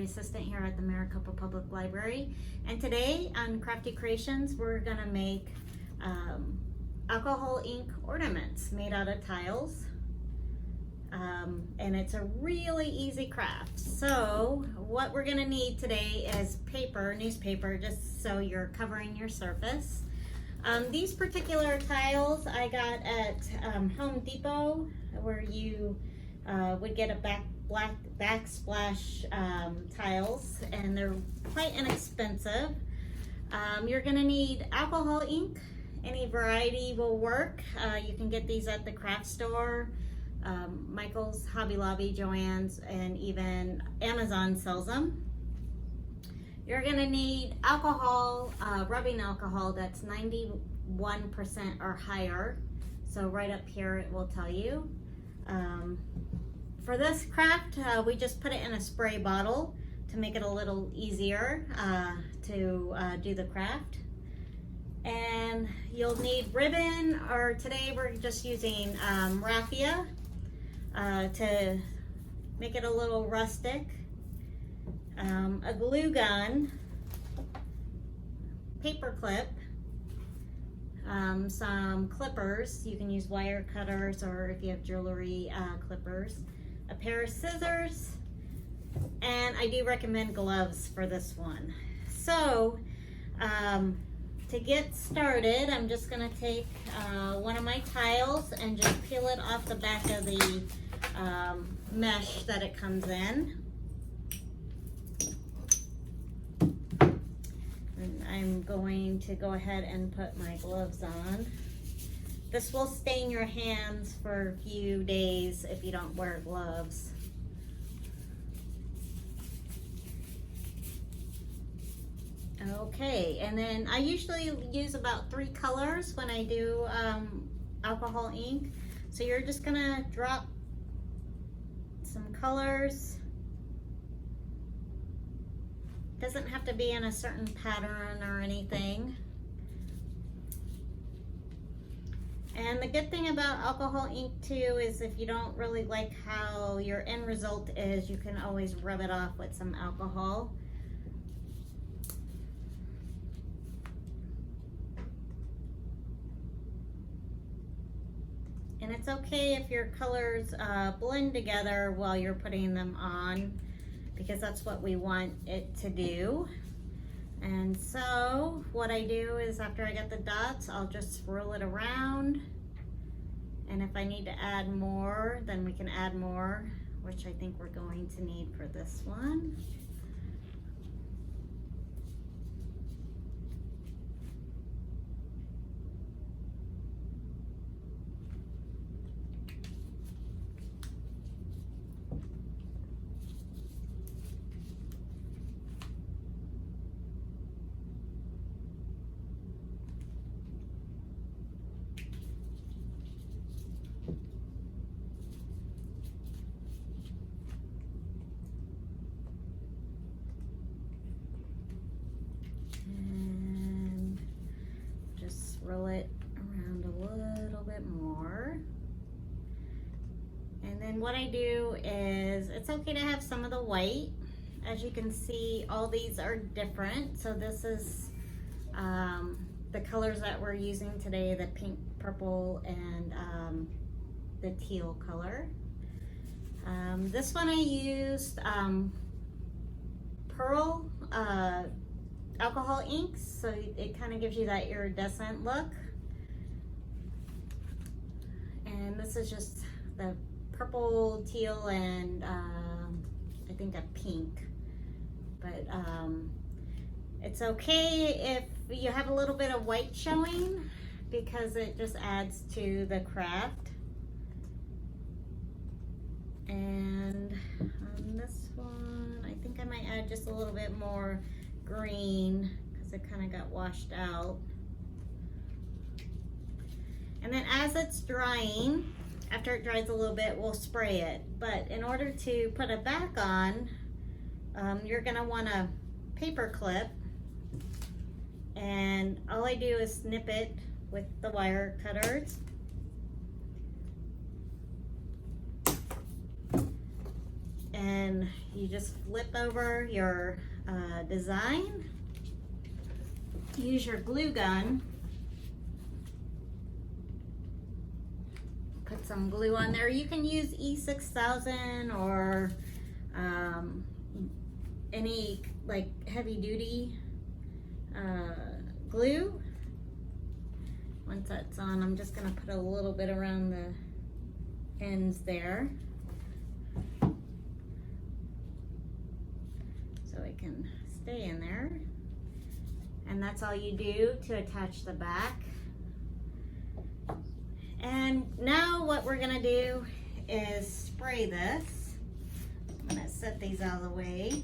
library assistant here at the Maricopa Public Library. And today on Crafty Creations, we're gonna make alcohol ink ornaments made out of tiles. And it's a really easy craft. So what we're gonna need today is paper, newspaper, just so you're covering your surface. These particular tiles I got at Home Depot, where you would get a backsplash tiles, and they're quite inexpensive. You're gonna need alcohol ink. Any variety will work. You can get these at the craft store. Michael's, Hobby Lobby, Joann's, and even Amazon sells them. You're gonna need alcohol, rubbing alcohol that's 91% or higher. So right up here it will tell you. For this craft, we just put it in a spray bottle to make it a little easier to do the craft. And you'll need ribbon, or today we're just using raffia to make it a little rustic. A glue gun, paper clip, some clippers. You can use wire cutters, or if you have jewelry, clippers. A pair of scissors, and I do recommend gloves for this one. So to get started, I'm just going to take one of my tiles and just peel it off the back of the mesh that it comes in. And I'm going to go ahead and put my gloves on. This will stain your hands for a few days if you don't wear gloves. Okay, and then I usually use about 3 colors when I do alcohol ink. So you're just gonna drop some colors. Doesn't have to be in a certain pattern or anything. And the good thing about alcohol ink too is if you don't really like how your end result is, you can always rub it off with some alcohol. And it's okay if your colors blend together while you're putting them on, because that's what we want it to do. And so what I do is, after I get the dots, I'll just swirl it around. And if I need to add more, then we can add more, which I think we're going to need for this one. Roll it around a little bit more. And then what I do is, it's okay to have some of the white. As you can see, all these are different. So this is the colors that we're using today, the pink, purple, and the teal color. This one I used pearl alcohol inks, so it kind of gives you that iridescent look. And this is just the purple, teal, and I think a pink. But it's okay if you have a little bit of white showing, because it just adds to the craft. And on this one, I think I might add just a little bit more green, because it kind of got washed out. And then as it's drying, after it dries a little bit, we'll spray it. But in order to put it back on, you're going to want a paper clip, and all I do is snip it with the wire cutters. and you just flip over your design. Use your glue gun. Put some glue on there. You can use E6000 or any like heavy duty glue. Once that's on, I'm just gonna put a little bit around the ends there so it can stay in there. And that's all you do to attach the back. And now what we're gonna do is spray this. I'm gonna set these out of the way.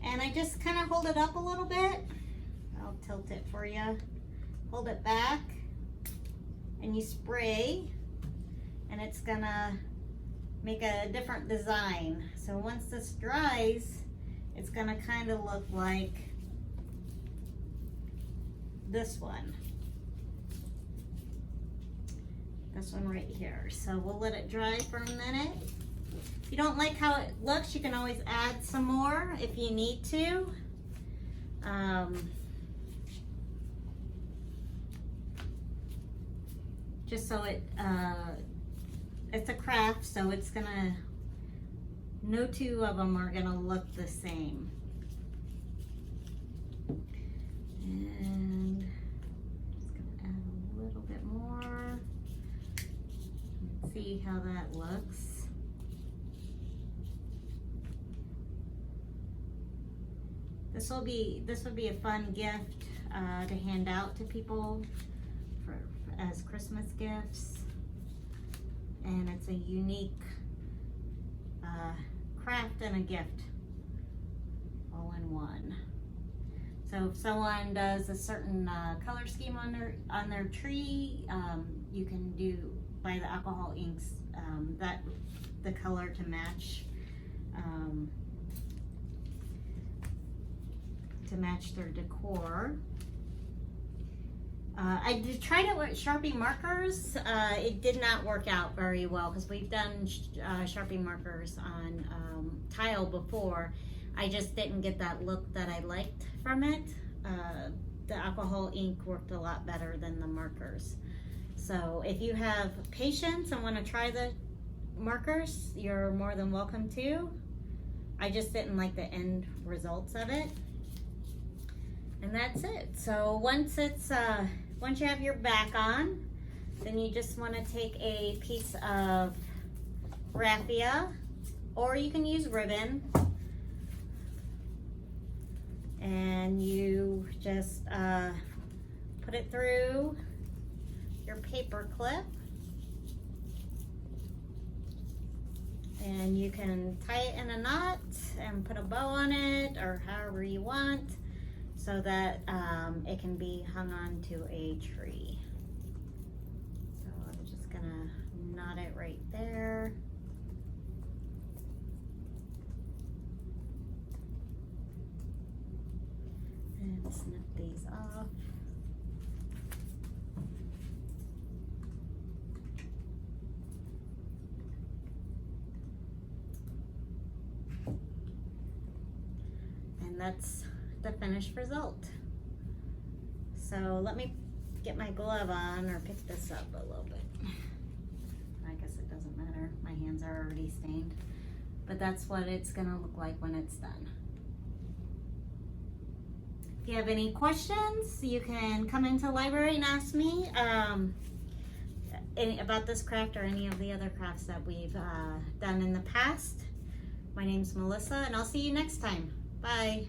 And I just kind of hold it up a little bit. I'll tilt it for you. Hold it back and you spray, and it's gonna make a different design. So once this dries, it's gonna kind of look like this one. This one right here. So we'll let it dry for a minute. If you don't like how it looks, you can always add some more if you need to. Just so it's a craft, so it's gonna, no two of them are gonna look the same. And just gonna add a little bit more. Let's see how that looks. This would be a fun gift to hand out to people as Christmas gifts, and it's a unique craft and a gift all in one. So if someone does a certain color scheme on their tree, you can buy the alcohol inks the color to match their decor. I did tried it with Sharpie markers. It did not work out very well because we've done Sharpie markers on tile before. I just didn't get that look that I liked from it. The alcohol ink worked a lot better than the markers. So if you have patience and want to try the markers, you're more than welcome to. I just didn't like the end results of it. And that's it. So once you have your back on, then you just want to take a piece of raffia, or you can use ribbon, and you just put it through your paper clip, and you can tie it in a knot and put a bow on it, or however you want, so that it can be hung on to a tree. So I'm just gonna knot it right there. And snip these off. And that's the finished result. So let me get my glove on, or pick this up a little bit. I guess it doesn't matter, my hands are already stained, but that's what it's gonna look like when it's done. If you have any questions, you can come into the library and ask me about this craft or any of the other crafts that we've done in the past. My name's Melissa, and I'll see you next time. Bye.